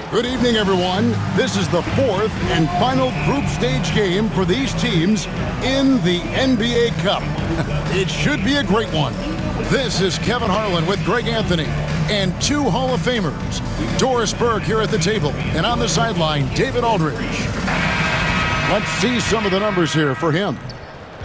Good evening, everyone. This is the fourth and final group stage game for these teams in the NBA Cup. It should be a great one. This is Kevin Harlan with Greg Anthony and two Hall of Famers, Doris Burke here at the table, and on the sideline, David Aldridge. Let's see some of the numbers here for him.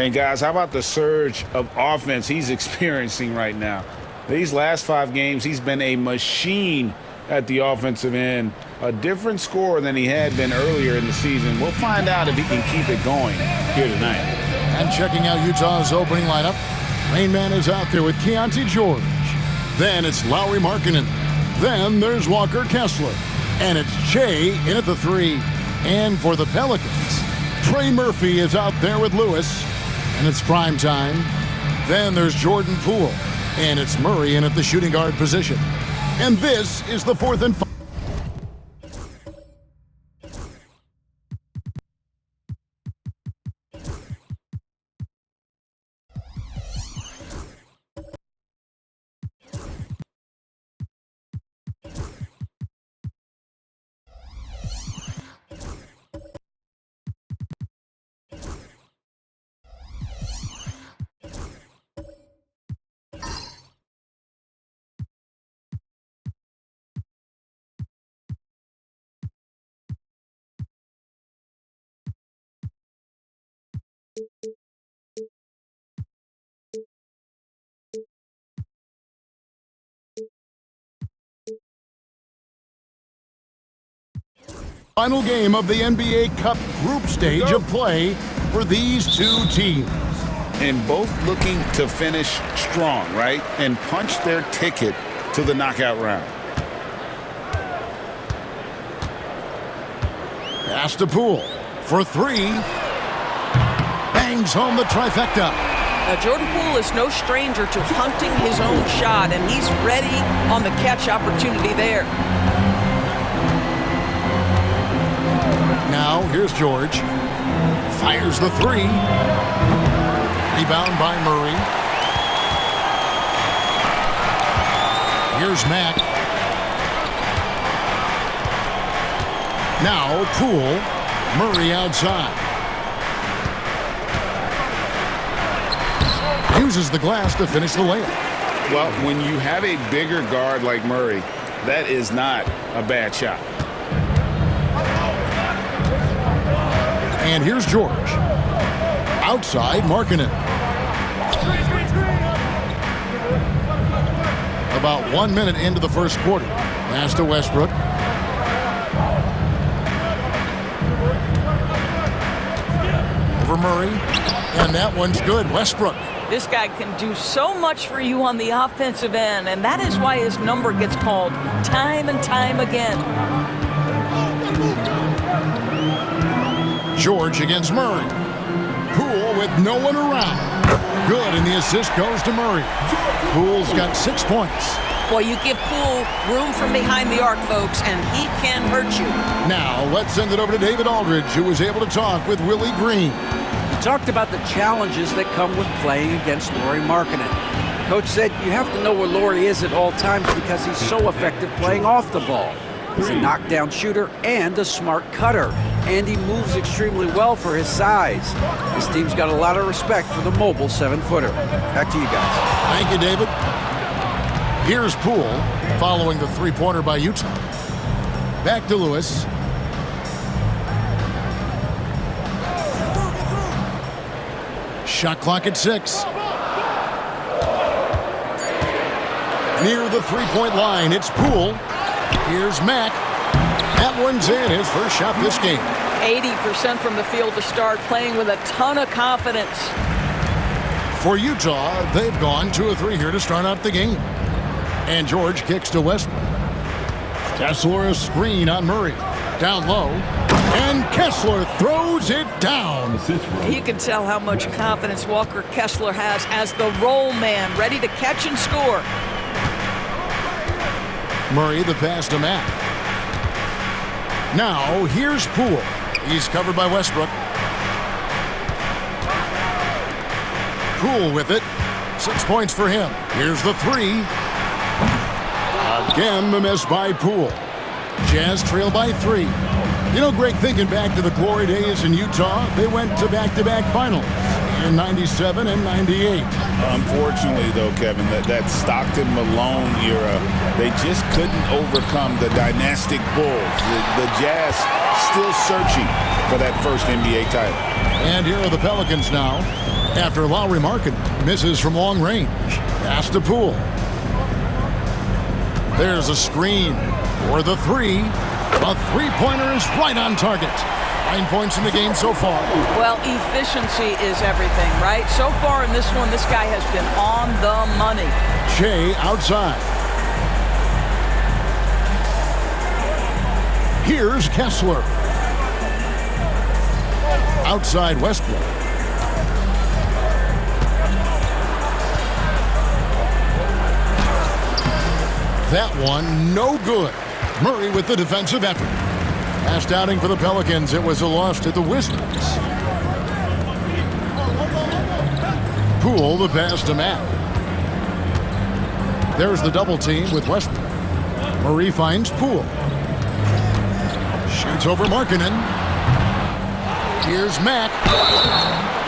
And guys, how about the surge of offense he's experiencing right now? These last 5 games, he's been a machine at the offensive end. A different score than he had been earlier in the season. We'll find out if he can keep it going here tonight. And checking out Utah's opening lineup, Rain Man is out there with Keontae George. Then it's Lauri Markkanen. Then there's Walker Kessler. And it's Shea in at the 3. And for the Pelicans, Trey Murphy is out there with Lewis. And it's prime time. Then there's Jordan Poole. And it's Murray in at the shooting guard position. And this is the 4th and 5. Final game of the NBA Cup group stage of play for these two teams. And both looking to finish strong, right? And punch their ticket to the knockout round. Pass to Poole for 3. Bangs home the trifecta. Now, Jordan Poole is no stranger to hunting his own shot, and he's ready on the catch opportunity there. Now, here's George. Fires the 3. Rebound by Murray. Here's Mack. Now, Poole. Murray outside. Uses the glass to finish the layup. Well, when you have a bigger guard like Murray, that is not a bad shot. And here's George. Outside, Markkanen. About 1 minute into the first quarter. Pass to Westbrook. Over Murray. And that one's good. Westbrook. This guy can do so much for you on the offensive end, and that is why his number gets called time and time again. George against Murray. Poole with no one around. Good, and the assist goes to Murray. Poole's got 6 points. Boy, you give Poole room from behind the arc, folks, and he can hurt you. Now, let's send it over to David Aldridge, who was able to talk with Willie Green. He talked about the challenges that come with playing against Lauri Markkanen. Coach said you have to know where Lauri is at all times because he's so effective playing off the ball. He's a knockdown shooter and a smart cutter, and he moves extremely well for his size. This team's got a lot of respect for the mobile 7-footer. Back to you guys. Thank you, David. Here's Poole following the 3-pointer by Utah. Back to Lewis. Shot clock at 6. Near the 3-point line, it's Poole. Here's Mack. That one's in, his first shot this game. 80% from the field to start, playing with a ton of confidence. For Utah, they've gone 2 of 3 here to start out the game. And George kicks to Westbrook. Kessler a screen on Murray. Down low. And Kessler throws it down. You can tell how much confidence Walker Kessler has as the roll man, ready to catch and score. Murray the pass to Mack. Now here's Poole. He's covered by Westbrook. Poole with it. 6 points for him. Here's the 3. Again the miss by Poole. Jazz trail by 3. You know, Greg, thinking back to the glory days in Utah, they went to back-to-back finals in 97 and 98. Unfortunately, though, Kevin, that Stockton-Malone era, they just couldn't overcome the dynastic Bulls. The Jazz still searching for that first NBA title. And here are the Pelicans now. After Lowry Markkanen misses from long range. Pass to Poole. There's a screen for the 3. A three-pointer is right on target. 9 points in the game so far. Well, efficiency is everything, right? So far in this one, this guy has been on the money. Shea outside. Here's Kessler. Outside Westbrook. That one, no good. Murray with the defensive effort. Last outing for the Pelicans, it was a loss to the Wizards. Poole the pass to Matt. There's the double team with Westbrook. Murray finds Poole. Shoots over Markkanen. Here's Mack.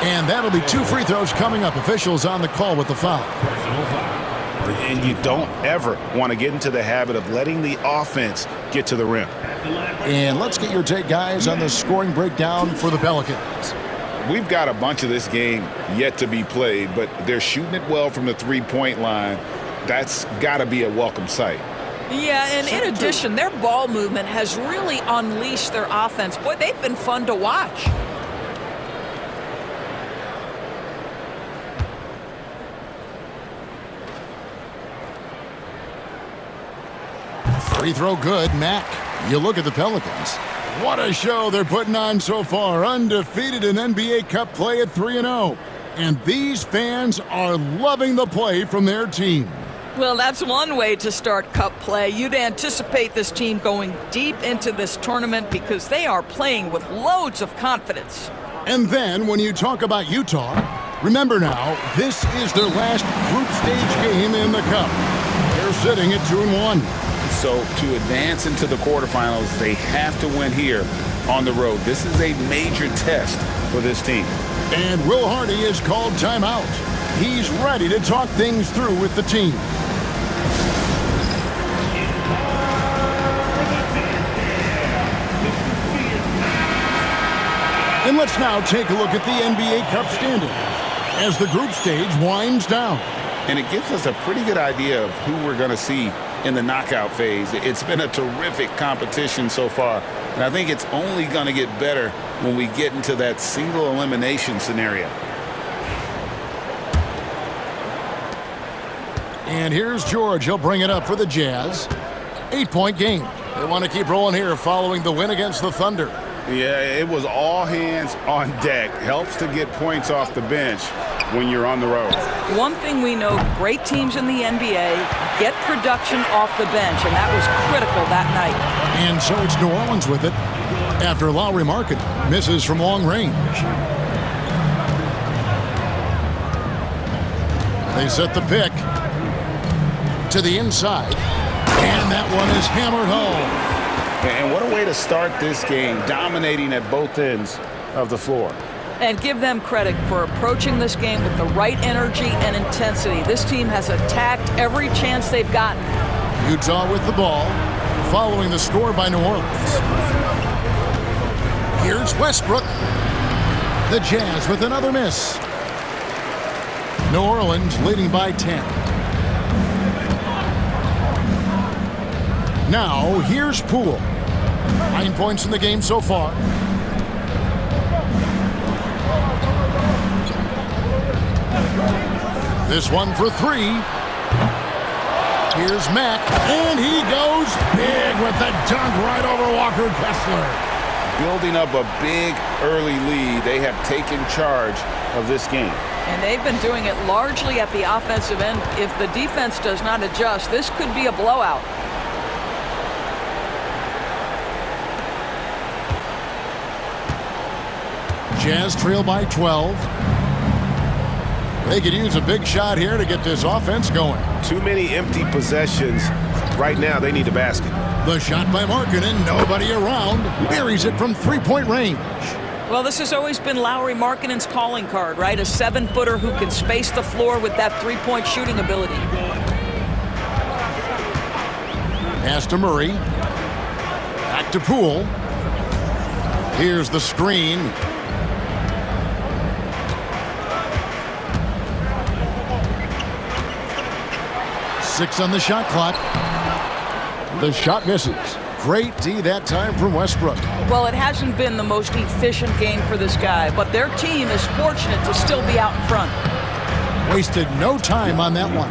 And that'll be 2 free throws coming up. Officials on the call with the foul. And you don't ever want to get into the habit of letting the offense get to the rim. And let's get your take, guys, on the scoring breakdown for the Pelicans. We've got a bunch of this game yet to be played, but they're shooting it well from the three-point line. That's got to be a welcome sight. Yeah, and in addition, their ball movement has really unleashed their offense. Boy, they've been fun to watch. Free throw good, Mack. You look at the Pelicans. What a show they're putting on so far. Undefeated in NBA Cup play at 3-0. And these fans are loving the play from their team. Well, that's one way to start Cup play. You'd anticipate this team going deep into this tournament because they are playing with loads of confidence. And then when you talk about Utah, remember now, this is their last group stage game in the Cup. They're sitting at 2-1. So to advance into the quarterfinals, they have to win here on the road. This is a major test for this team. And Will Hardy has called timeout. He's ready to talk things through with the team. And let's now take a look at the NBA Cup standings as the group stage winds down. And it gives us a pretty good idea of who we're going to see in the knockout phase. It's been a terrific competition so far, and I think it's only going to get better when we get into that single elimination scenario. And here's George. He'll bring it up for the Jazz. 8-point game. They want to keep rolling here following the win against the Thunder. Yeah, it was all hands on deck. Helps to get points off the bench when you're on the road. One thing we know, great teams in the NBA get production off the bench, and that was critical that night. And so it's New Orleans with it after Lowry Markkanen misses from long range. They set the pick to the inside, and that one is hammered home. And what a way to start this game, dominating at both ends of the floor. And give them credit for approaching this game with the right energy and intensity. This team has attacked every chance they've gotten. Utah with the ball, following the score by New Orleans. Here's Westbrook. The Jazz with another miss. New Orleans leading by 10. Now, here's Poole. 9 points in the game so far. This one for 3. Here's Mack, and he goes big with the dunk right over Walker Kessler. Building up a big early lead, they have taken charge of this game. And they've been doing it largely at the offensive end. If the defense does not adjust, this could be a blowout. Jazz trail by 12. They could use a big shot here to get this offense going. Too many empty possessions. Right now, they need a basket. The shot by Markkanen, nobody around, buries it from three-point range. Well, this has always been Lauri Markkanen's calling card, right? A 7-footer who can space the floor with that three-point shooting ability. Pass to Murray. Back to Poole. Here's the screen. Six on the shot clock. The shot misses. Great D that time from Westbrook. Well, it hasn't been the most efficient game for this guy, but their team is fortunate to still be out in front. Wasted no time on that one.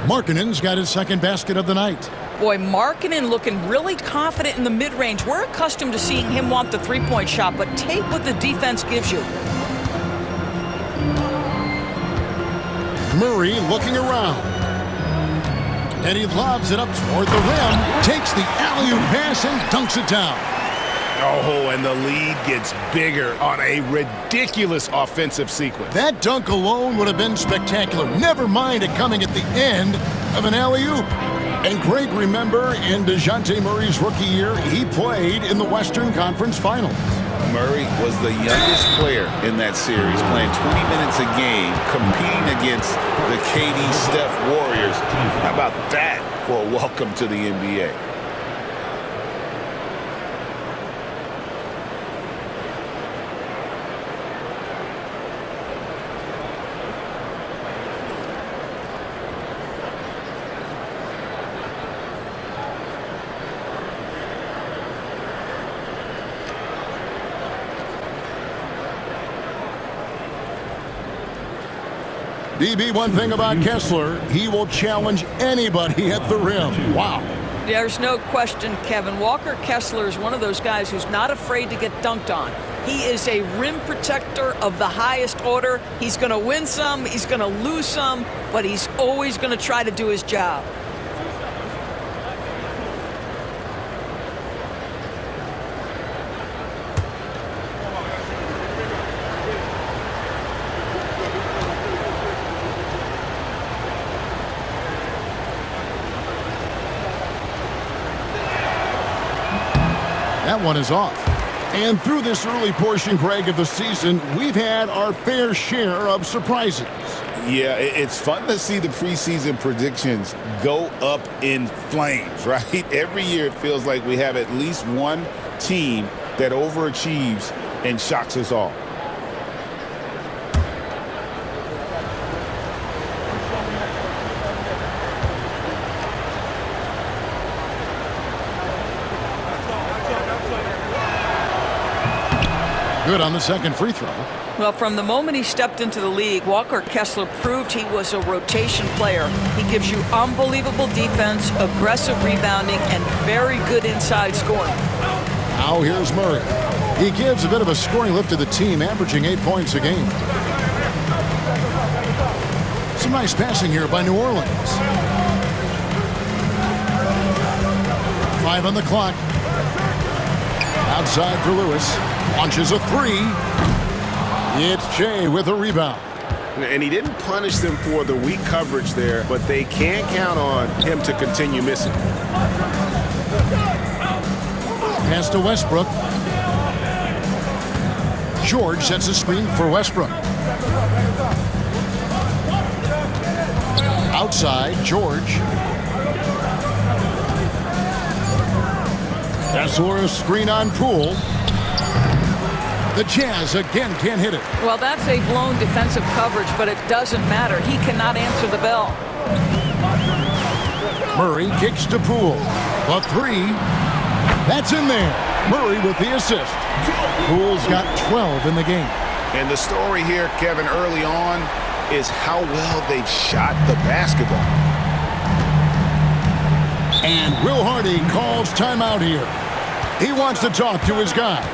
Markkanen's got his second basket of the night. Boy, Markkanen looking really confident in the mid-range. We're accustomed to seeing him want the three-point shot, but take what the defense gives you. Murray looking around. And he lobs it up toward the rim, takes the alley-oop pass and dunks it down. Oh, and the lead gets bigger on a ridiculous offensive sequence. That dunk alone would have been spectacular. Never mind it coming at the end of an alley-oop. And Greg, remember, in DeJounte Murray's rookie year, he played in the Western Conference Finals. Murray was the youngest player in that series, playing 20 minutes a game, competing against the KD Steph Warriors. How about that for a welcome to the NBA? DB, one thing about Kessler, he will challenge anybody at the rim. Wow. There's no question, Kevin. Walker Kessler is one of those guys who's not afraid to get dunked on. He is a rim protector of the highest order. He's going to win some, he's going to lose some, but he's always going to try to do his job. That one is off. And through this early portion, Greg, of the season, we've had our fair share of surprises. Yeah, it's fun to see the preseason predictions go up in flames, right? Every year it feels like we have at least one team that overachieves and shocks us all. Good on the second free throw. Well, from the moment he stepped into the league, Walker Kessler proved he was a rotation player. He gives you unbelievable defense, aggressive rebounding, and very good inside scoring. Now here's Murray. He gives a bit of a scoring lift to the team, averaging 8 points a game. Some nice passing here by New Orleans. 5 on the clock. Outside for Lewis. Launches a three. It's Jay with a rebound. And he didn't punish them for the weak coverage there, but they can't count on him to continue missing. Pass to Westbrook. George sets a screen for Westbrook. Outside, George. Kessler screen on Poole. The Jazz again can't hit it. Well, that's a blown defensive coverage, but it doesn't matter. He cannot answer the bell. Murray kicks to Poole. The three. That's in there. Murray with the assist. Poole's got 12 in the game. And the story here, Kevin, early on is how well they've shot the basketball. And Will Hardy calls timeout here. He wants to talk to his guys,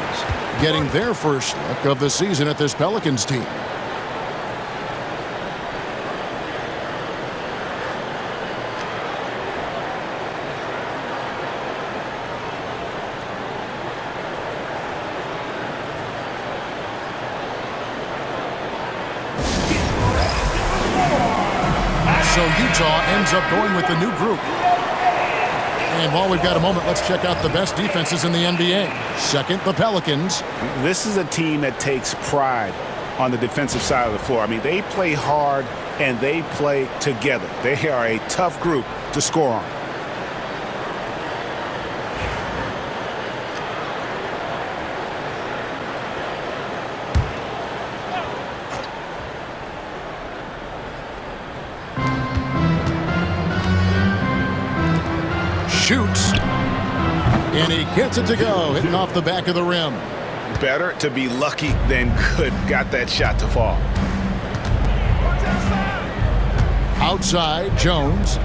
getting their first look of the season at this Pelicans team. So Utah ends up going with the new group. And while we've got a moment, let's check out the best defenses in the NBA. Second, the Pelicans. This is a team that takes pride on the defensive side of the floor. I mean, they play hard and they play together. They are a tough group to score on. Shoots. And he gets it to go, hitting off the back of the rim. Better to be lucky than good. Got that shot to fall. Outside, Jones.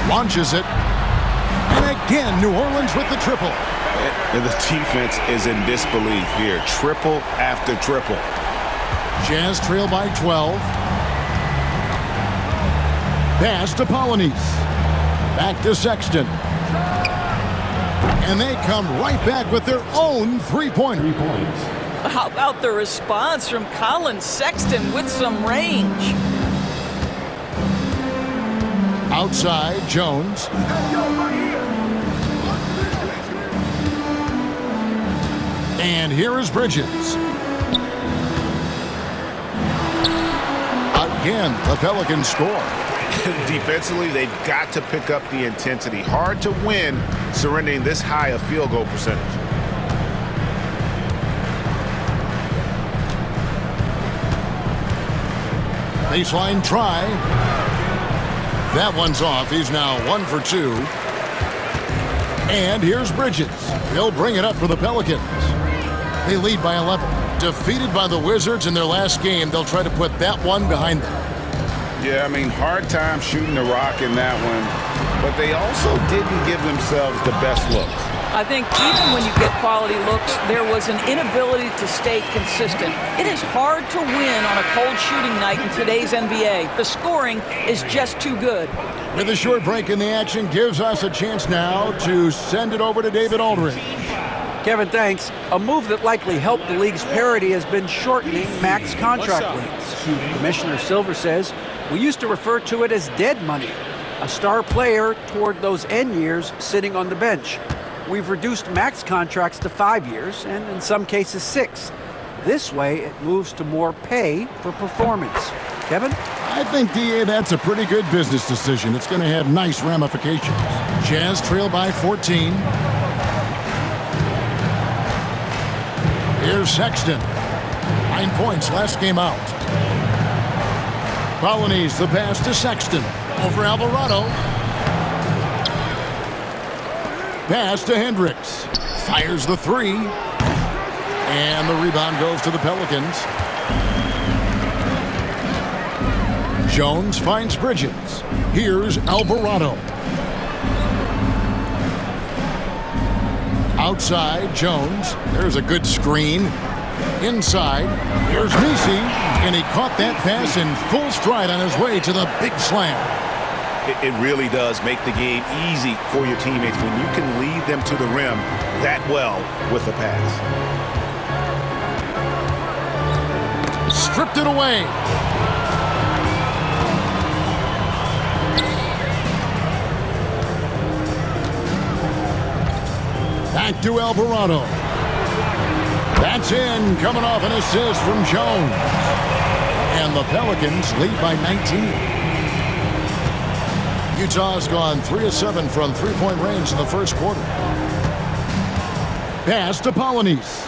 Launches it. And again, New Orleans with the triple. And the defense is in disbelief here. Triple after triple. Jazz trail by 12. Pass to Polynice. Back to Sexton. And they come right back with their own three-pointer. How about the response from Colin Sexton with some range? Outside, Jones. And here is Bridges. Again, the Pelicans score. Defensively, they've got to pick up the intensity. Hard to win surrendering this high a field goal percentage. Baseline try. That one's off. He's now 1 for 2. And here's Bridges. He'll bring it up for the Pelicans. They lead by 11. Defeated by the Wizards in their last game, they'll try to put that one behind them. Yeah, I mean, hard time shooting the rock in that one. But they also didn't give themselves the best looks. I think even when you get quality looks, there was an inability to stay consistent. It is hard to win on a cold shooting night in today's NBA. The scoring is just too good. With a short break in the action, gives us a chance now to send it over to David Aldridge. Kevin, thanks. A move that likely helped the league's parity has been shortening max contract lengths. Commissioner Silver says, we used to refer to it as dead money, a star player toward those end years sitting on the bench. We've reduced max contracts to 5 years, and in some cases 6. This way, it moves to more pay for performance. Kevin? I think, DA, that's a pretty good business decision. It's going to have nice ramifications. Jazz trail by 14. Here's Sexton. 9 points last game out. Polynice, the pass to Sexton. Over Alvarado. Pass to Hendricks. Fires the three. And the rebound goes to the Pelicans. Jones finds Bridges. Here's Alvarado. Outside, Jones. There's a good screen. Inside, here's Nisi. And he caught that pass in full stride on his way to the big slam. It really does make the game easy for your teammates when you can lead them to the rim that well with the pass. Stripped it away. Back to Alvarado. That's in, coming off an assist from Jones. And the Pelicans lead by 19. Utah's gone 3 of 7 from three-point range in the first quarter. Pass to Polynice.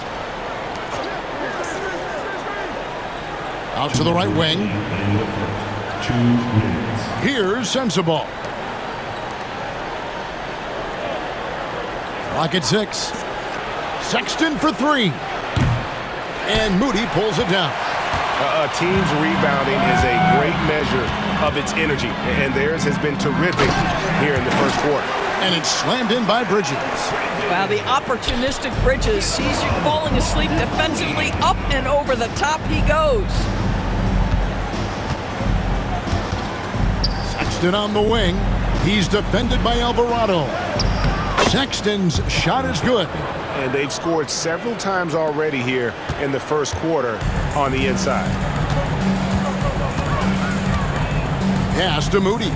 Out to the right wing. Here's Sensabaugh. Clock at 6. Sexton for 3. And Moody pulls it down. A team's rebounding is a great measure of its energy, and theirs has been terrific here in the first quarter. And it's slammed in by Bridges. Wow, the opportunistic Bridges sees you falling asleep defensively. Up and over the top he goes. Sexton on the wing. He's defended by Alvarado. Sexton's shot is good. And they've scored several times already here in the first quarter on the inside. Pass to Moody.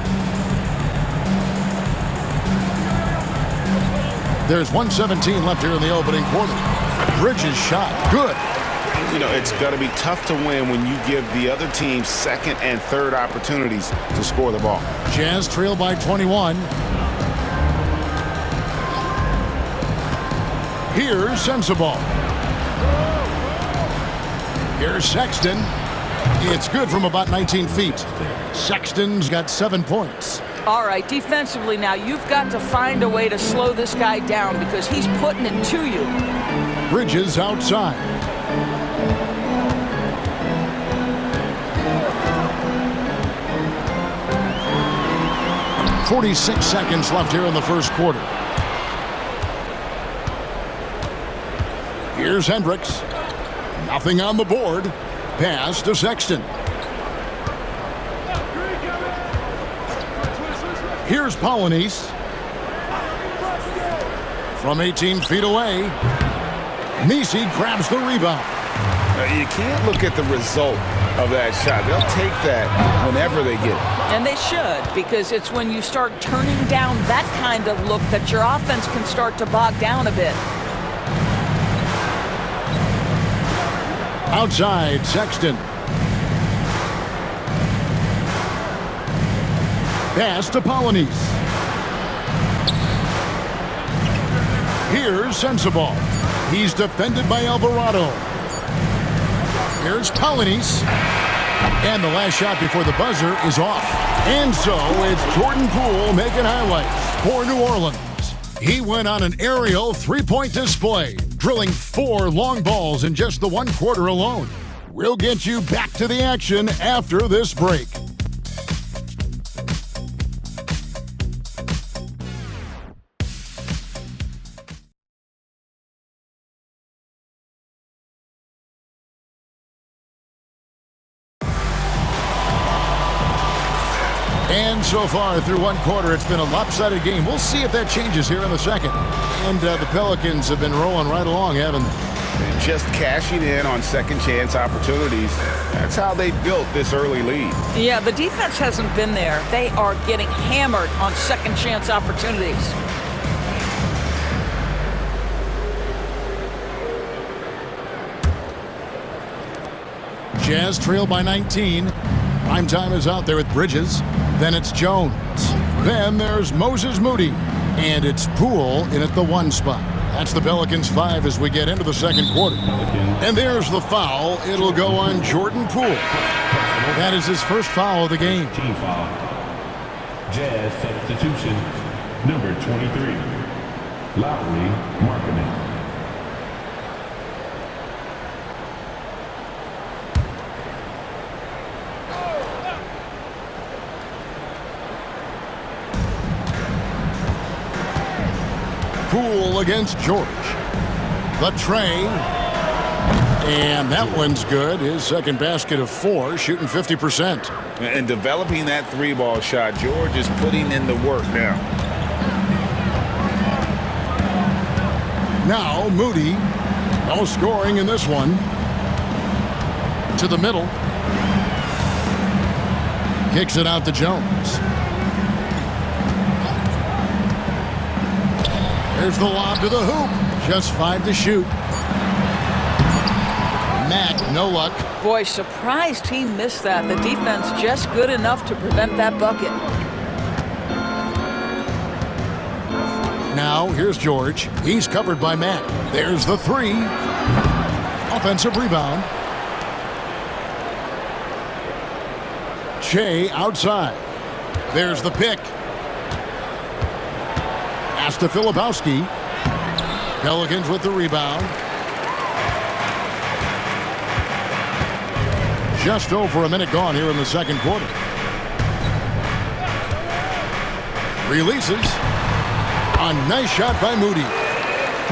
There's 1:17 left here in the opening quarter. Bridges shot. Good. You know, it's going to be tough to win when you give the other team second and third opportunities to score the ball. Jazz trail by 21. Here's Sensabaugh. Here's Sexton. It's good from about 19 feet. Sexton's got 7 points. All right, defensively now, you've got to find a way to slow this guy down because he's putting it to you. Bridges outside. .46 seconds left here in the first quarter. Here's Hendricks. Nothing on the board. Pass to Sexton. Here's Polynice. From 18 feet away. Nisi grabs the rebound. You can't look at the result of that shot. They'll take that whenever they get it. And they should, because it's when you start turning down that kind of look that your offense can start to bog down a bit. Outside, Sexton. Pass to Polynice. Here's Sensabaugh. He's defended by Alvarado. Here's Polynice. And the last shot before the buzzer is off. And so it's Jordan Poole making highlights for New Orleans. He went on an aerial three-point display, drilling 4 long balls in just the 1 quarter alone. We'll get you back to the action after this break. And so far through 1 quarter, it's been a lopsided game. We'll see if that changes here in the second. And the Pelicans have been rolling right along, haven't they? Just cashing in on second chance opportunities. That's how they built this early lead. Yeah, the defense hasn't been there. They are getting hammered on second chance opportunities. Jazz trail by 19. Prime time is out there with Bridges. Then it's Jones. Then there's Moses Moody. And it's Poole in at the 1 spot. That's the Pelicans 5 as we get into the second quarter. And there's the foul. It'll go on Jordan Poole. That is his first foul of the game. Team foul. Jazz substitution, number 23. Lowry Markkinen. Poole against George. The tray. And that one's good. His second basket of 4, shooting 50%. And developing that 3-ball shot, George is putting in the work now. Now Moody. No scoring in this one. To the middle. Kicks it out to Jones. There's the lob to the hoop. Just 5 to shoot. Mack, no luck. Boy, surprised he missed that. The defense just good enough to prevent that bucket. Now, here's George. He's covered by Mack. There's the 3. Offensive rebound. Shea outside. There's the pick. Pass to Filipowski. Pelicans with the rebound. Just over a minute gone here in the second quarter. Releases. A nice shot by Moody.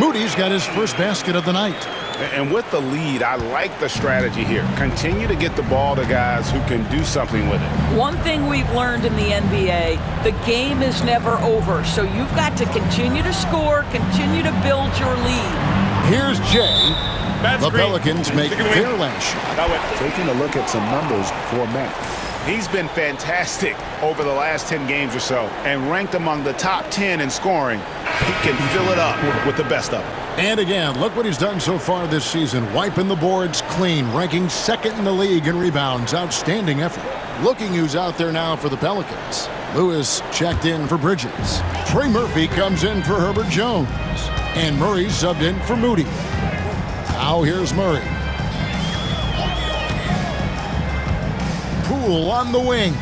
Moody's got his first basket of the night. And with the lead, I like the strategy here. Continue to get the ball to guys who can do something with it. One thing we've learned in the NBA, the game is never over. So you've got to continue to score, continue to build your lead. Here's Jay. The Pelicans make their last shot. Taking a look at some numbers for Mack. He's been fantastic over the last 10 games or so and ranked among the top 10 in scoring. He can fill it up with the best of them. And again, look what he's done so far this season. Wiping the boards clean, ranking second in the league in rebounds. Outstanding effort. Looking who's out there now for the Pelicans. Lewis checked in for Bridges. Trey Murphy comes in for Herbert Jones. And Murray subbed in for Moody. Now here's Murray. Poole on the wing.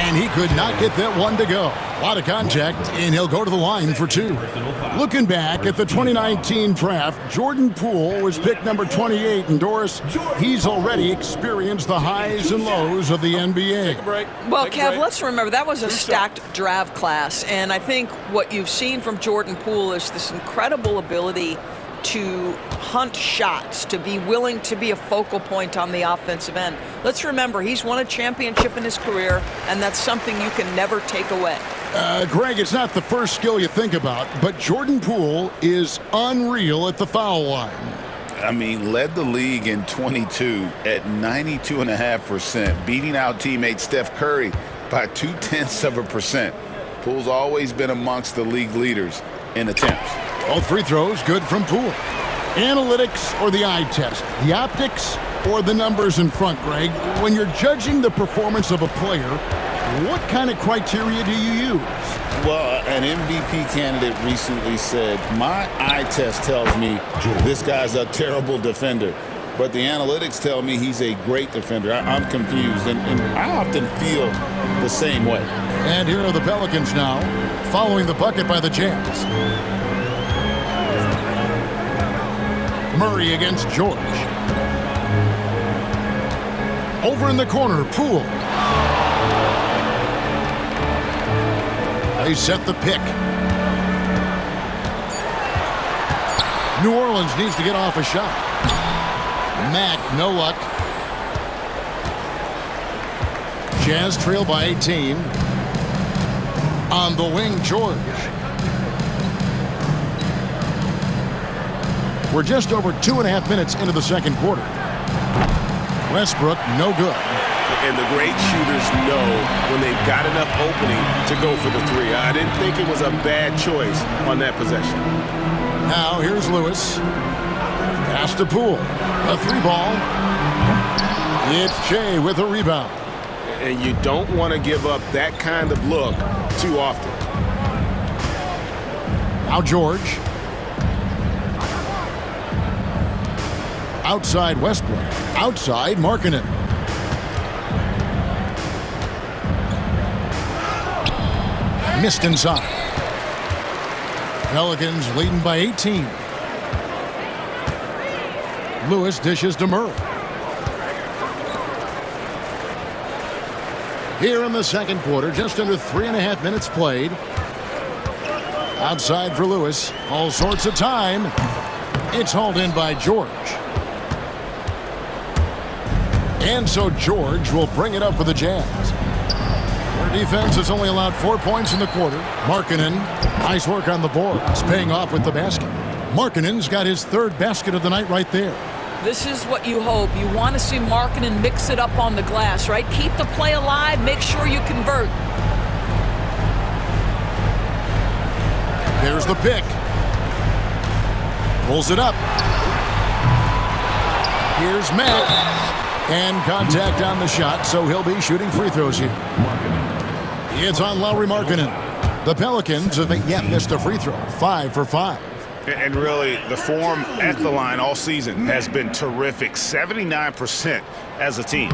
And he could not get that one to go. A lot of contact, and he'll go to the line for two. Looking back at the 2019 draft, Jordan Poole was picked number 28, and Doris, he's already experienced the highs and lows of the NBA. Well, Kev, let's remember that was a stacked draft class, and I think what you've seen from Jordan Poole is this incredible ability to hunt shots, to be willing to be a focal point on the offensive end. Let's remember, he's won a championship in his career, and that's something you can never take away. Greg, it's not the first skill you think about, but Jordan Poole is unreal at the foul line. I mean, led the league in 22 at 92.5%, beating out teammate Steph Curry by 0.2%. Poole's always been amongst the league leaders in attempts. Both free throws good from Poole. Analytics or the eye test? The optics or the numbers in front, Greg? When you're judging the performance of a player, what kind of criteria do you use? Well, an MVP candidate recently said, my eye test tells me this guy's a terrible defender, but the analytics tell me he's a great defender. I'm confused, and I often feel the same way. And here are the Pelicans now, following the bucket by the Jazz. Murray against George. Over in the corner, Poole. They set the pick. New Orleans needs to get off a shot. Mack, no luck. Jazz trail by 18. On the wing, George. We're just over 2.5 minutes into the second quarter. Westbrook, no good. And the great shooters know when they've got enough opening to go for the three. I didn't think it was a bad choice on that possession. Now here's Lewis. Pass to Poole. A three ball. It's Shea with a rebound. And you don't want to give up that kind of look too often. Now George. Outside Westbrook. Outside Markkanen. Missed inside. Pelicans leading by 18. Lewis dishes to Murray. Here in the second quarter, just under 3.5 minutes played. Outside for Lewis. All sorts of time. It's hauled in by George. And so George will bring it up for the Jazz. Their defense has only allowed 4 points in the quarter. Markkanen, nice work on the boards, paying off with the basket. Markkanen's got his third basket of the night right there. This is what you hope. You want to see Markkanen mix it up on the glass, right? Keep the play alive. Make sure you convert. There's the pick. Pulls it up. Here's Matt. And contact on the shot, so he'll be shooting free throws here. It's on Lauri Markkanen. The Pelicans have yet missed a free throw. 5 for 5. And really, the form at the line all season has been terrific. 79% as a team.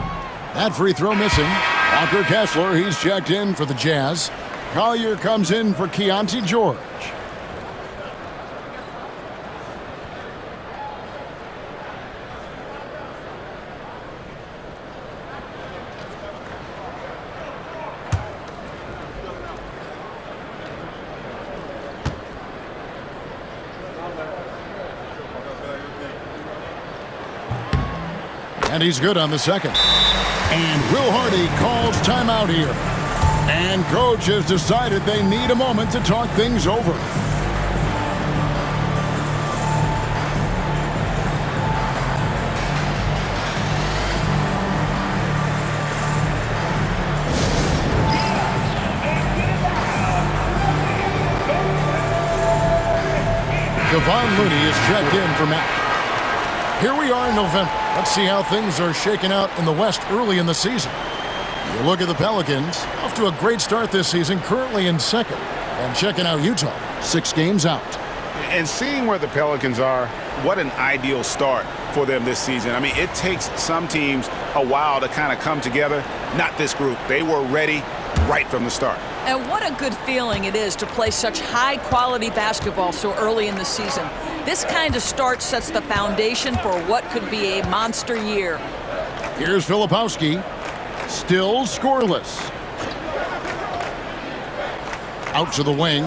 That free throw missing. Walker Kessler, he's checked in for the Jazz. Collier comes in for Keontae George. And he's good on the second. And Will Hardy calls timeout here. And coach has decided they need a moment to talk things over. Kevon Looney is checked in for Mac. Here we are in November. Let's see how things are shaking out in the West early in the season. You look at the Pelicans, off to a great start this season, currently in second. And checking out Utah, 6 games out. And seeing where the Pelicans are, what an ideal start for them this season. I mean, it takes some teams a while to kind of come together. Not this group. They were ready right from the start. And what a good feeling it is to play such high-quality basketball so early in the season. This kind of start sets the foundation for what could be a monster year. Here's Filipowski, still scoreless. Out to the wing.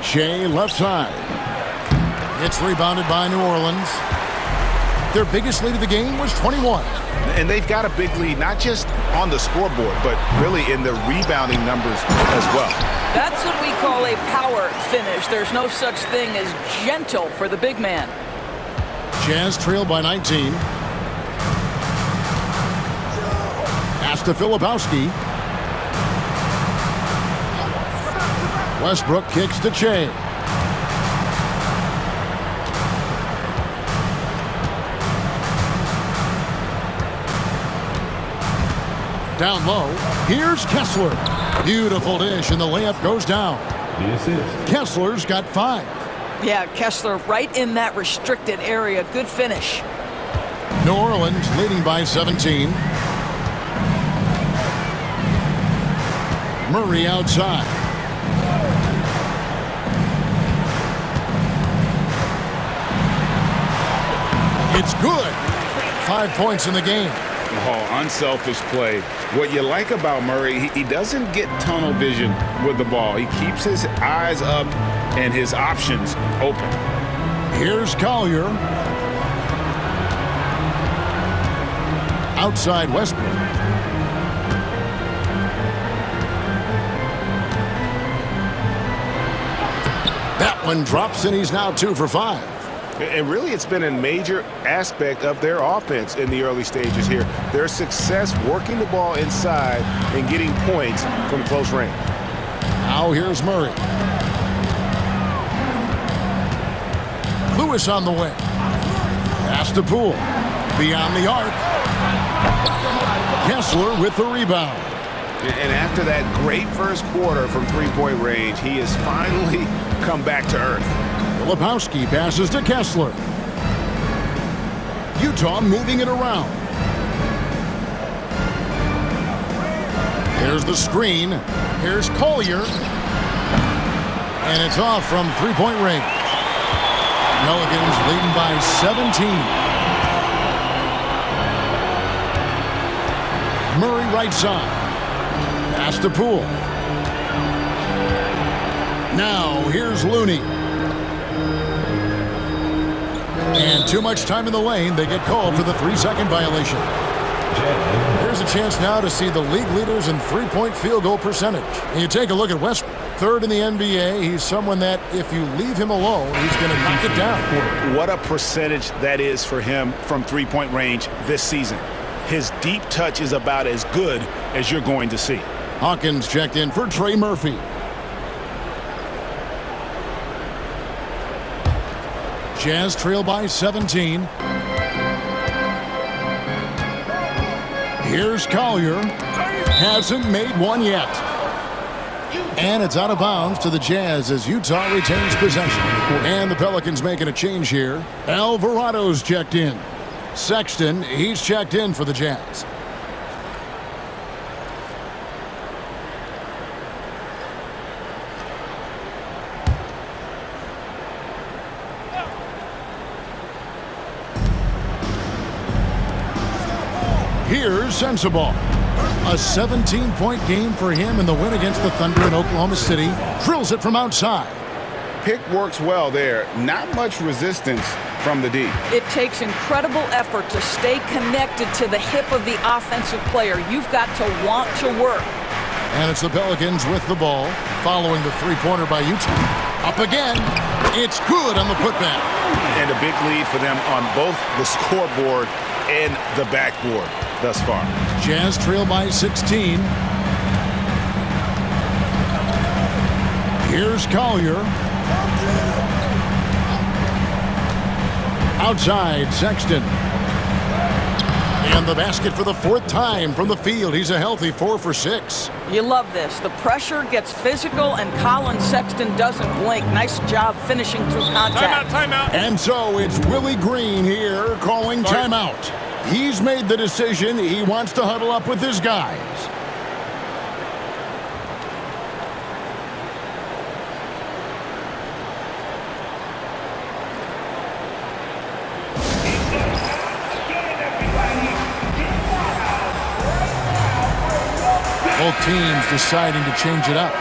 Shea left side. It's rebounded by New Orleans. Their biggest lead of the game was 21. And they've got a big lead, not just on the scoreboard, but really in the rebounding numbers as well. That's what we call a power finish. There's no such thing as gentle for the big man. Jazz trail by 19. Pass to Filipowski. Westbrook kicks to Shea. Down low, here's Kessler. Beautiful dish, and the layup goes down. The assist. Kessler's got 5. Yeah, Kessler right in that restricted area. Good finish. New Orleans leading by 17. Murray outside. It's good. 5 points in the game. Oh, unselfish play. What you like about Murray, he doesn't get tunnel vision with the ball. He keeps his eyes up and his options open. Here's Collier. Outside Westbrook. That one drops, and he's now 2 for 5. And really, it's been a major aspect of their offense in the early stages here. Their success working the ball inside and getting points from close range. Now here's Murray. Lewis on the way. Pass to Poole. Beyond the arc. Kessler with the rebound. And after that great first quarter from three-point range, he has finally come back to earth. Filipowski passes to Kessler. Utah moving it around. Here's the screen. Here's Collier. And it's off from three-point range. Pelicans leading by 17. Murray right side. Pass to Poole. Now here's Looney. And too much time in the lane. They get called for the 3-second violation. Here's a chance now to see the league leaders in three-point field goal percentage. And you take a look at Westbrook. 3rd in the NBA. He's someone that if you leave him alone, he's going to knock it down. What a percentage that is for him from three-point range this season. His deep touch is about as good as you're going to see. Hawkins checked in for Trey Murphy. Jazz trail by 17. Here's Collier. Hasn't made one yet. And it's out of bounds to the Jazz as Utah retains possession. And the Pelicans making a change here. Alvarado's checked in. Sexton, he's checked in for the Jazz. Here's Sensabaugh. A 17-point game for him in the win against the Thunder in Oklahoma City. Drills it from outside. Pick works well there. Not much resistance from the D. It takes incredible effort to stay connected to the hip of the offensive player. You've got to want to work. And it's the Pelicans with the ball, following the three-pointer by Utah. Up again. It's good on the putback. And a big lead for them on both the scoreboard and the backboard thus far. Jazz trail by 16. Here's Collier. Outside, Sexton. And the basket for the 4th time from the field. He's a healthy 4 for 6. You love this. The pressure gets physical, and Colin Sexton doesn't blink. Nice job finishing through contact. Timeout. And so it's Willie Green here calling timeout. He's made the decision. He wants to huddle up with his guys. Both teams deciding to change it up.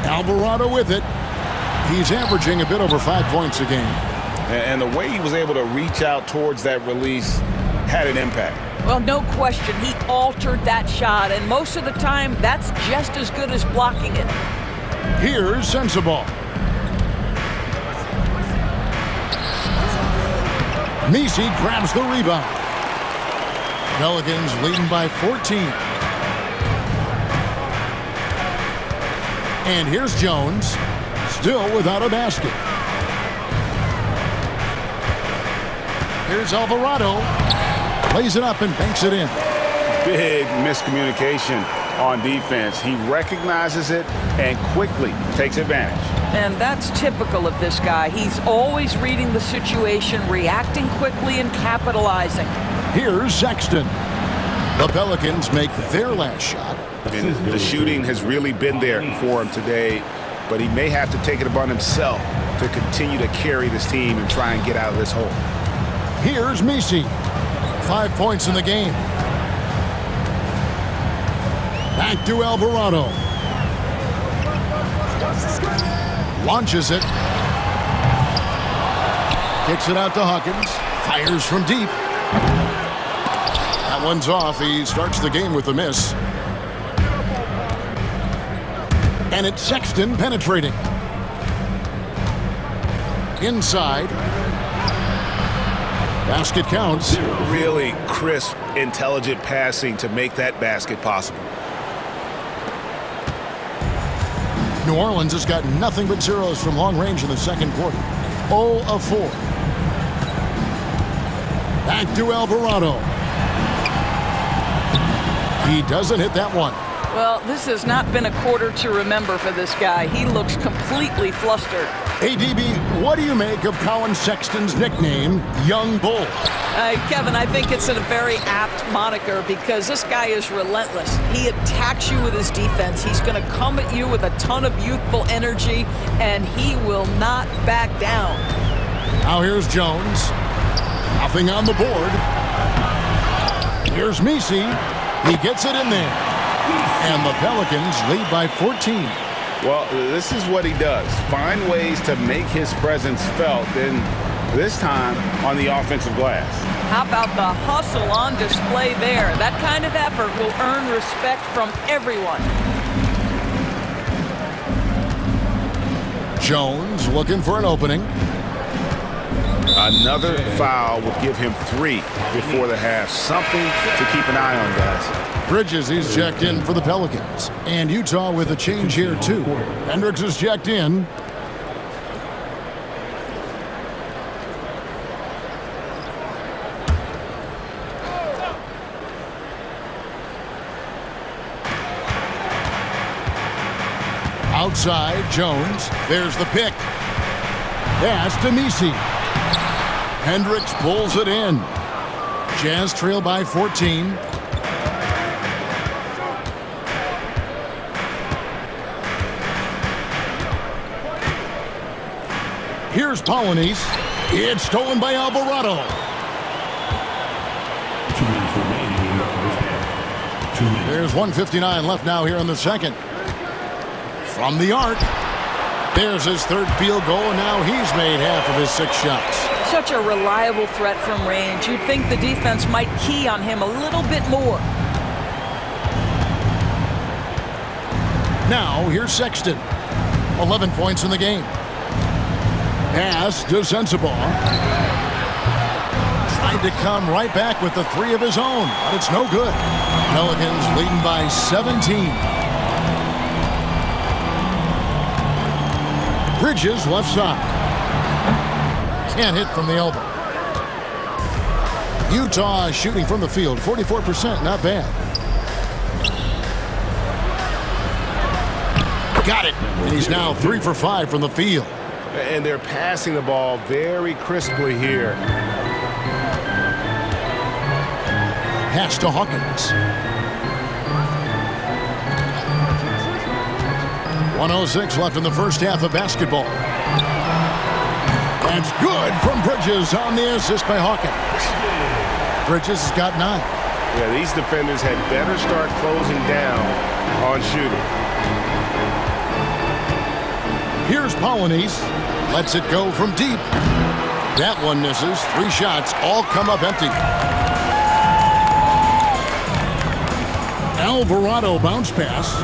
Alvarado with it. He's averaging a bit over 5 points a game. And the way he was able to reach out towards that release had an impact. Well, no question. He altered that shot, and most of the time, that's just as good as blocking it. Here's Sensabaugh. Messi grabs the rebound. Pelicans leading by 14. And here's Jones, still without a basket. Here's Alvarado. Plays it up and banks it in. Big miscommunication on defense. He recognizes it and quickly takes advantage. And that's typical of this guy. He's always reading the situation, reacting quickly, and capitalizing. Here's Sexton. The Pelicans make their last shot. And the shooting has really been there for him today, but he may have to take it upon himself to continue to carry this team and try and get out of this hole. Here's Messi. 5 points in the game. Back to Alvarado. Launches it. Kicks it out to Hawkins. Fires from deep. That one's off. He starts the game with a miss. And it's Sexton penetrating. Inside. Basket counts. Really crisp, intelligent passing to make that basket possible. New Orleans has got nothing but zeros from long range in the second quarter. 0 of 4. Back to Alvarado. He doesn't hit that one. Well, this has not been a quarter to remember for this guy. He looks completely flustered. Hey, DB, what do you make of Colin Sexton's nickname, Young Bull? Kevin, I think it's a very apt moniker because this guy is relentless. He attacks you with his defense. He's going to come at you with a ton of youthful energy, and he will not back down. Now here's Jones. Nothing on the board. Here's Messi. He gets it in there. And the Pelicans lead by 14. Well, this is what he does. Find ways to make his presence felt, then this time on the offensive glass. How about the hustle on display there? That kind of effort will earn respect from everyone. Jones looking for an opening. Another foul would give him 3 before the half. Something to keep an eye on, guys. Bridges, he's checked in for the Pelicans. And Utah with a change here, too. Hendricks is checked in. Outside, Jones. There's the pick. Pass to Messi. Hendricks pulls it in. Jazz trail by 14. Here's Polynice. It's stolen by Alvarado. 2 minutes remaining in the first half. 2 minutes. There's 1:59 left now here in the second. from the arc. There's his third field goal, and now he's made half of his 6 shots. Such a reliable threat from range. You'd think the defense might key on him a little bit more. Now, here's Sexton. 11 points in the game. Pass to Sensabaugh. Trying to come right back with the 3 of his own, but it's no good. Pelicans leading by 17. Bridges left side. Can't hit from the elbow. Utah shooting from the field, 44%, not bad. Got it. And he's now 3 for 5 from the field. And they're passing the ball very crisply here. Pass to Hawkins. 1:06 left in the first half of basketball. That's good from Bridges on the assist by Hawkins. Bridges has got 9. Yeah, these defenders had better start closing down on shooting. Here's Polynice. Lets it go from deep. That one misses. 3 shots all come up empty. Alvarado bounce pass.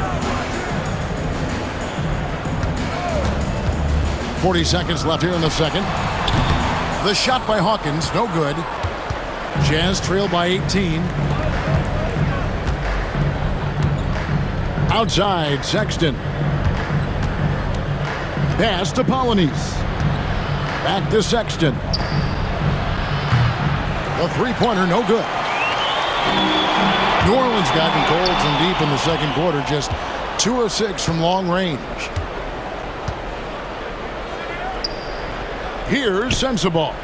40 seconds left here in the second. The shot by Hawkins, no good. Jazz trail by 18. Outside, Sexton. Pass to Polynice. Back to Sexton. The 3-pointer, no good. New Orleans gotten cold from deep in the second quarter, just 2 of 6 from long range. Here's Sensabaugh.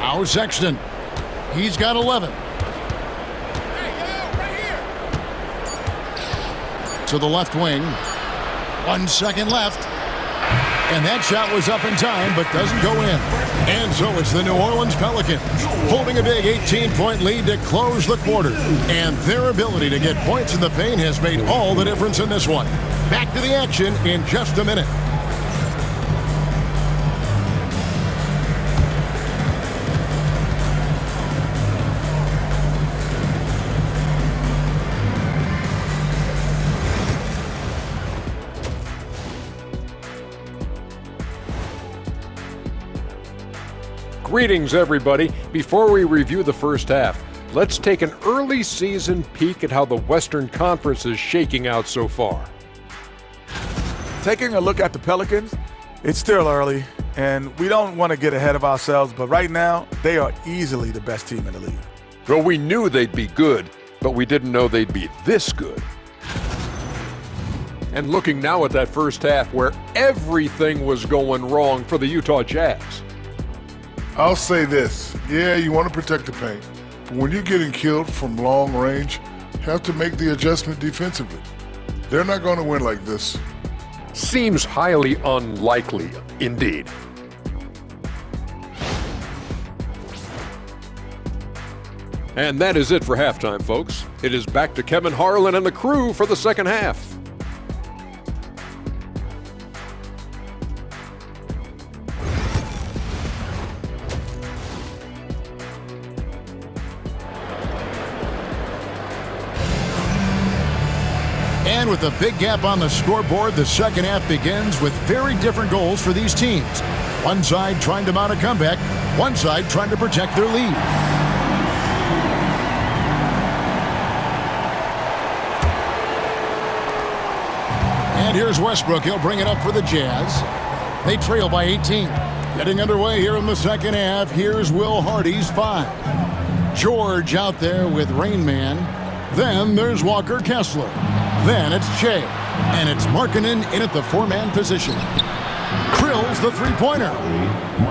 Now Sexton. He's got 11. To the left wing. 1 second left. And that shot was up in time, but doesn't go in. And so it's the New Orleans Pelicans holding a big 18-point lead to close the quarter. And their ability to get points in the paint has made all the difference in this one. Back to the action in just a minute. Greetings, everybody. Before we review the first half, let's take an early season peek at how the Western Conference is shaking out so far. Taking a look at the Pelicans, it's still early, and we don't want to get ahead of ourselves, but right now, they are easily the best team in the league. Well, we knew they'd be good, but we didn't know they'd be this good. And looking now at that first half where everything was going wrong for the Utah Jazz. I'll say this. Yeah, you want to protect the paint. But when you're getting killed from long range, you have to make the adjustment defensively. They're not going to win like this. Seems highly unlikely, indeed. And that is it for halftime, folks. It is back to Kevin Harlan and the crew for the second half. And with a big gap on the scoreboard, the second half begins with very different goals for these teams. One side trying to mount a comeback, one side trying to protect their lead. And here's Westbrook. He'll bring it up for the Jazz. They trail by 18. Getting underway here in the second half. Here's Will Hardy's 5. George out there with Rain Man. Then there's Walker Kessler. Then it's Shea. And it's Markkanen in at the 4-man position. Krill's the 3-pointer.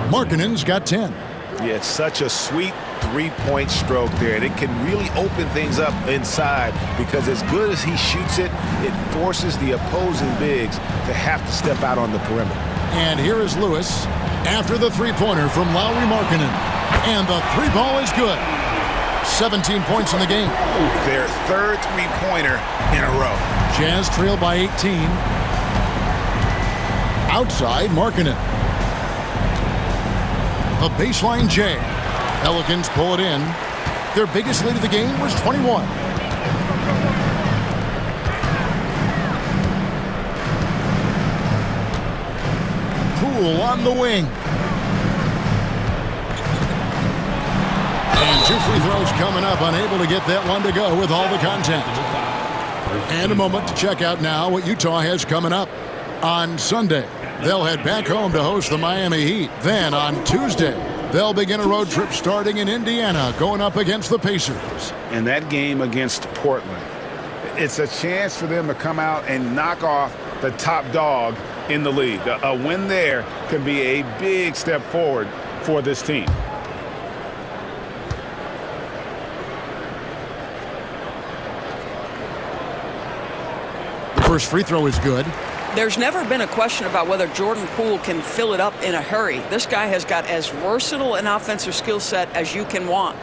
Markkanen's got 10. Yeah, it's such a sweet 3-point stroke there. And it can really open things up inside because as good as he shoots it, it forces the opposing bigs to have to step out on the perimeter. And here is Lewis after the 3-pointer from Lauri Markkanen. And the 3 ball is good. 17 points in the game. Their third three-pointer in a row. Jazz trail by 18. Outside, Markkanen. A baseline J. Pelicans pull it in. Their biggest lead of the game was 21. Poole on the wing. And 2 free throws coming up, unable to get that one to go with all the contact. And a moment to check out now what Utah has coming up. On Sunday, they'll head back home to host the Miami Heat. Then on Tuesday, they'll begin a road trip starting in Indiana, going up against the Pacers. And that game against Portland, it's a chance for them to come out and knock off the top dog in the league. A win there could be a big step forward for this team. First free throw is good. There's never been a question about whether Jordan Poole can fill it up in a hurry. This guy has got as versatile an offensive skill set as you can want.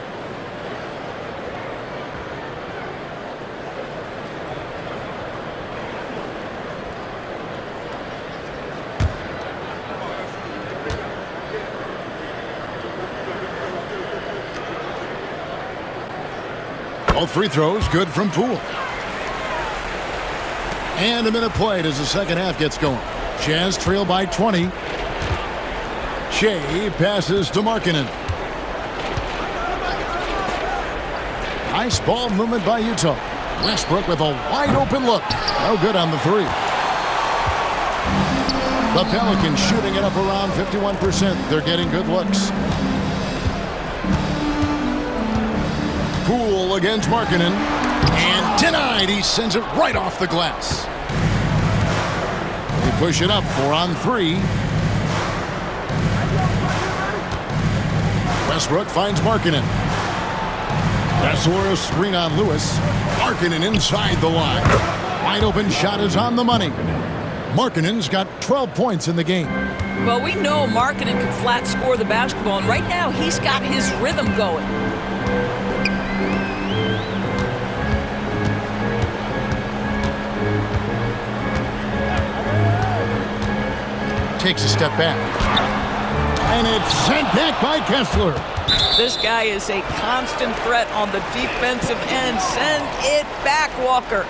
Both free throws good from Poole. And a minute played as the second half gets going. Jazz trail by 20. Shea passes to Markkanen. Nice ball movement by Utah. Westbrook with a wide open look. No good on the three. The Pelicans shooting it up around 51%. They're getting good looks. Poole against Markkanen. And denied. He sends it right off the glass. They push it up 4 on 3. Westbrook finds Markkanen. That's a screen on Lewis. Markkanen inside the line. Wide open shot is on the money. Markkanen's got 12 points in the game. Well, we know Markkanen can flat score the basketball, and right now he's got his rhythm going. Takes a step back. And it's sent back by Kessler. This guy is a constant threat on the defensive end. Send it back, Walker.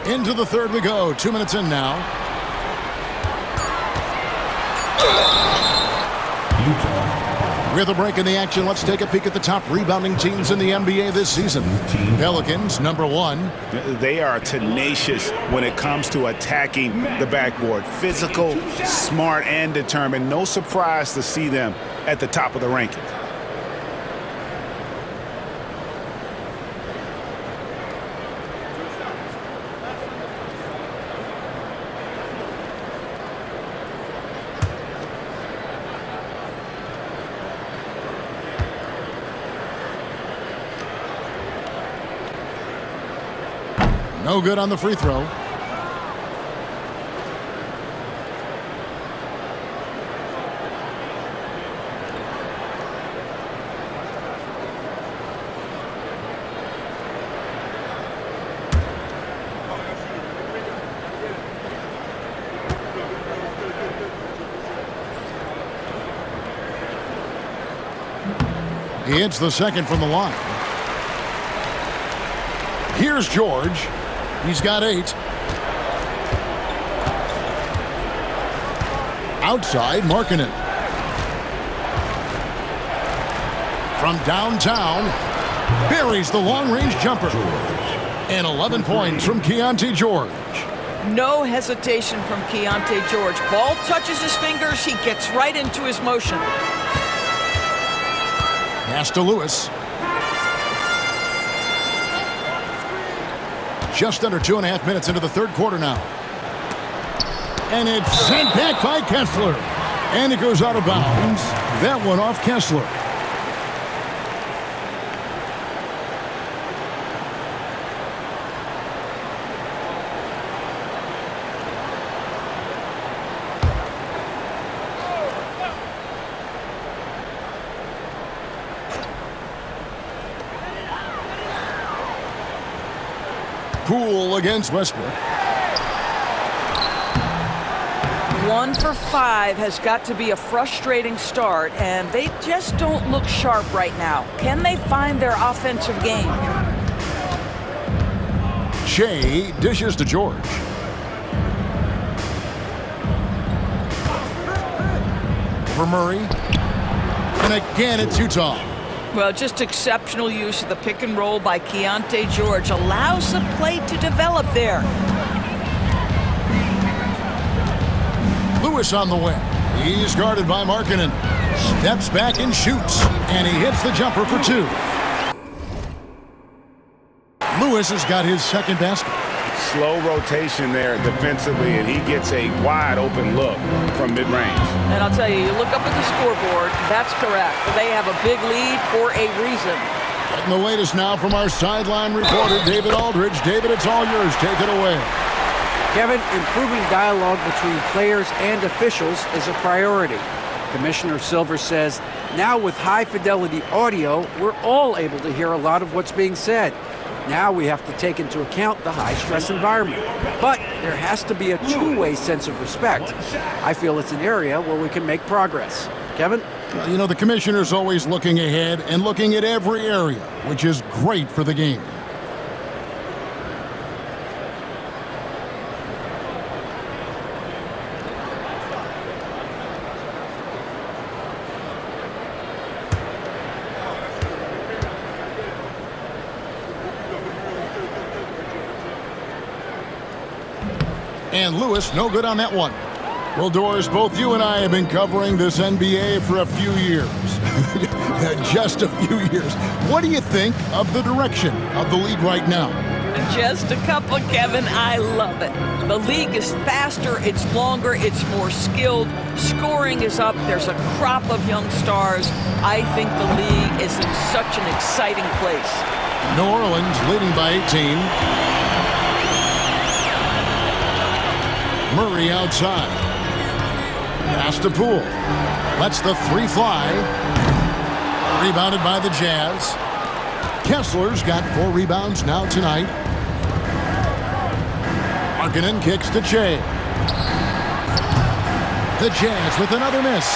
Into the third we go. 2 minutes in now. Utah. With a break in the action, let's take a peek at the top rebounding teams in the NBA this season. Pelicans, number 1. They are tenacious when it comes to attacking the backboard. Physical, smart, and determined. No surprise to see them at the top of the rankings. No good on the free throw. He hits the second from the line. Here's George. He's got 8. Outside, Markkanen. From downtown, buries the long-range jumper. And 11 points from Keontae George. No hesitation from Keontae George. Ball touches his fingers, he gets right into his motion. Pass to Lewis. Just under 2.5 minutes into the third quarter now. And it's sent back by Kessler. And it goes out of bounds. That one off Kessler. Poole against Westbrook. 1 for 5 has got to be a frustrating start, and they just don't look sharp right now. Can they find their offensive game? Shea dishes to George. For Murray. And again, it's Utah. Well, just exceptional use of the pick and roll by Keontae George. Allows the play to develop there. Lewis on the wing. He's guarded by Markkanen. Steps back and shoots. And he hits the jumper for 2. Lewis has got his second basket. Slow rotation there defensively, and he gets a wide open look from mid-range. And I'll tell you look up at the scoreboard, that's correct. They have a big lead for a reason. Getting the latest now from our sideline reporter, David Aldridge. David, it's all yours. Take it away. Kevin, improving dialogue between players and officials is a priority. Commissioner Silver says, now with high-fidelity audio, we're all able to hear a lot of what's being said. Now we have to take into account the high-stress environment. But there has to be a two-way sense of respect. I feel it's an area where we can make progress. Kevin? Well, you know, the commissioner's always looking ahead and looking at every area, which is great for the game. And Lewis, no good on that one. Well, Doris, both you and I have been covering this NBA for a few years. Just a few years. What do you think of the direction of the league right now? Just a couple, Kevin. I love it. The league is faster, it's longer, it's more skilled. Scoring is up. There's a crop of young stars. I think the league is in such an exciting place. New Orleans leading by 18. Murray outside. Pass to Poole. Lets the 3 fly. Rebounded by the Jazz. Kessler's got 4 rebounds now tonight. Markkanen kicks to Shea. The Jazz with another miss.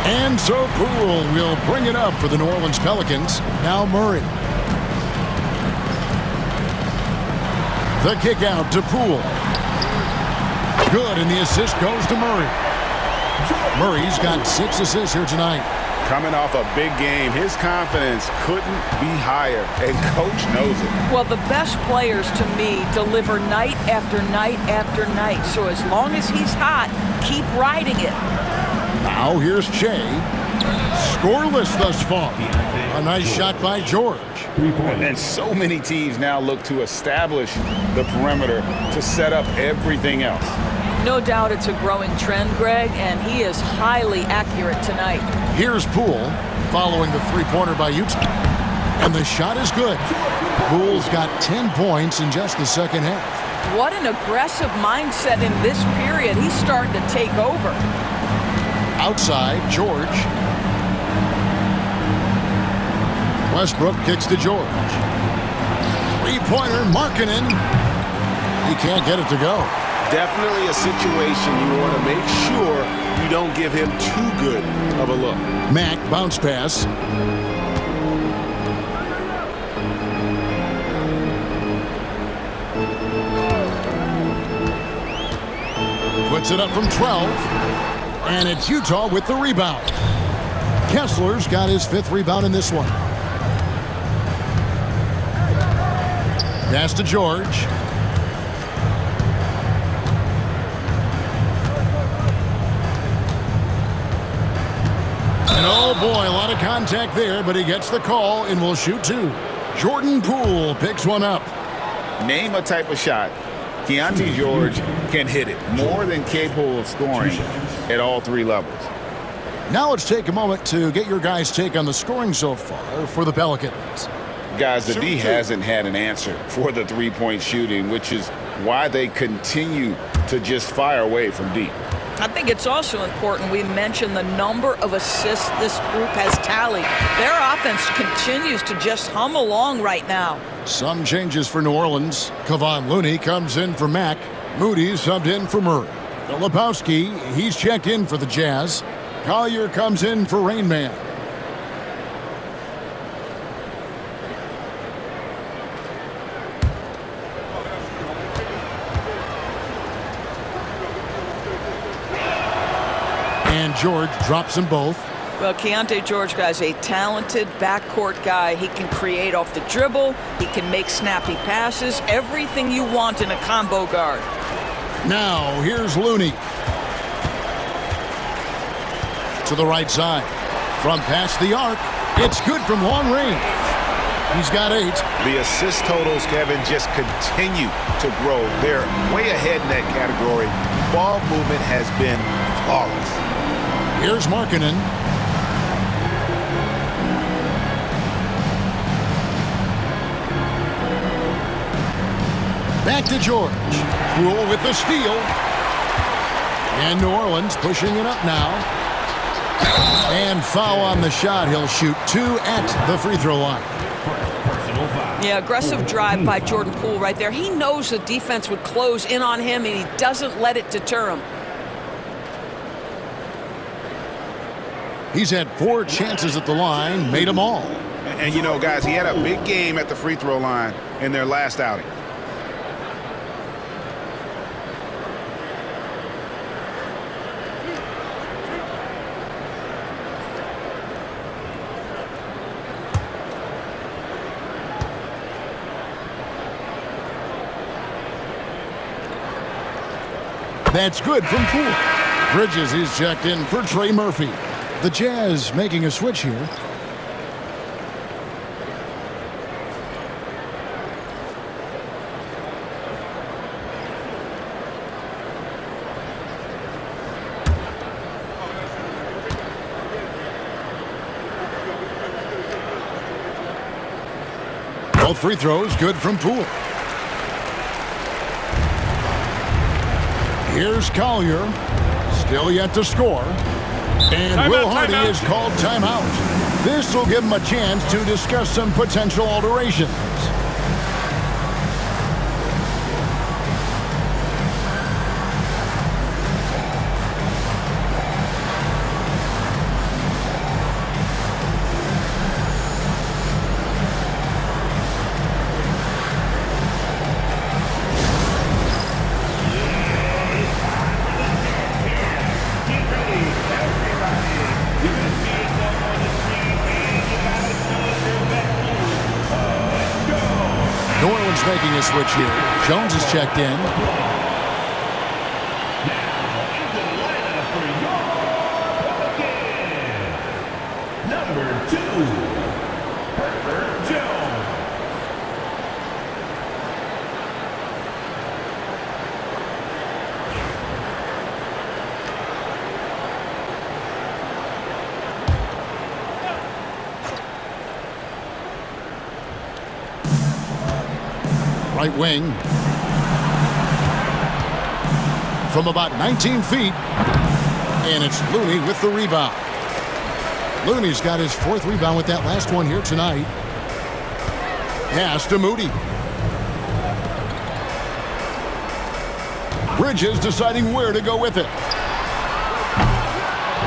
And so Poole will bring it up for the New Orleans Pelicans. Now Murray. The kick out to Poole. Good, and the assist goes to Murray. Murray's got 6 assists here tonight. Coming off a big game, his confidence couldn't be higher, and coach knows it. Well, the best players, to me, deliver night after night after night. So as long as he's hot, keep riding it. Now here's Shea. Scoreless thus far. A nice shot by George. And so many teams now look to establish the perimeter to set up everything else. No doubt it's a growing trend, Greg, and he is highly accurate tonight. Here's Poole following the three-pointer by Utah. And the shot is good. Poole's got 10 points in just the second half. What an aggressive mindset in this period. He's starting to take over. Outside, George. Westbrook kicks to George. Three-pointer, Markkanen. He can't get it to go. Definitely a situation you want to make sure you don't give him too good of a look. Mack bounce pass. Puts it up from 12. And it's Utah with the rebound. Kessler's got his 5th rebound in this one. Pass to George. And oh boy, a lot of contact there, but he gets the call and will shoot 2. Jordan Poole picks one up. Name a type of shot Keontae George can hit it, more than capable of scoring at all 3 levels. Now let's take a moment to get your guys' take on the scoring so far for the Pelicans. Guys, the D hasn't had an answer for the three-point shooting, which is why they continue to just fire away from deep. I think it's also important we mention the number of assists this group has tallied. Their offense continues to just hum along right now. Some changes for New Orleans. Kevon Looney comes in for Mack. Moody subbed in for Murray. Filipowski, he's checked in for the Jazz. Collier comes in for Rain Man. And George drops them both. Well, Keontae George, guys, a talented backcourt guy. He can create off the dribble. He can make snappy passes. Everything you want in a combo guard. Now, here's Looney. To the right side. From past the arc. It's good from long range. He's got 8. The assist totals, Kevin, just continue to grow. They're way ahead in that category. Ball movement has been flawless. Here's Markkanen. Back to George. Rule with the steal. And New Orleans pushing it up now. And foul on the shot. He'll shoot 2 at the free throw line. Yeah, aggressive drive by Jordan Poole right there. He knows the defense would close in on him, and he doesn't let it deter him. He's had 4 chances at the line, made them all. And you know, guys, he had a big game at the free throw line in their last outing. That's good from Poole. Bridges is checked in for Trey Murphy. The Jazz making a switch here. Both free throws good from Poole. Here's Collier, still yet to score. And Will Hardy is called timeout. This will give him a chance to discuss some potential alterations. Making a switch here. Jones is checked in. Number 2, Herbert Jones. Right wing. From about 19 feet. And it's Looney with the rebound. Looney's got his 4th rebound with that last one here tonight. Pass to Moody. Bridges deciding where to go with it.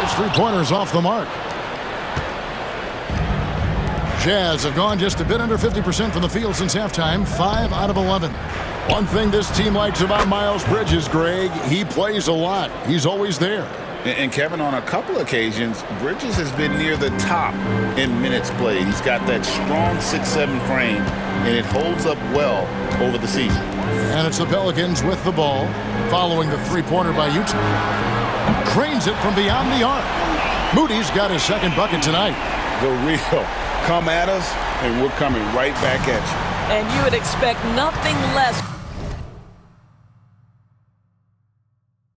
His 3-pointers off the mark. Jazz have gone just a bit under 50% from the field since halftime, 5 out of 11. One thing this team likes about Miles Bridges, Greg, he plays a lot. He's always there. And Kevin, on a couple occasions, Bridges has been near the top in minutes played. He's got that strong 6'7" frame, and it holds up well over the season. And it's the Pelicans with the ball, following the 3-pointer by Utah. Cranes it from beyond the arc. Moody's got his 2nd bucket tonight. The real. Come at us, and we're coming right back at you. And you would expect nothing less.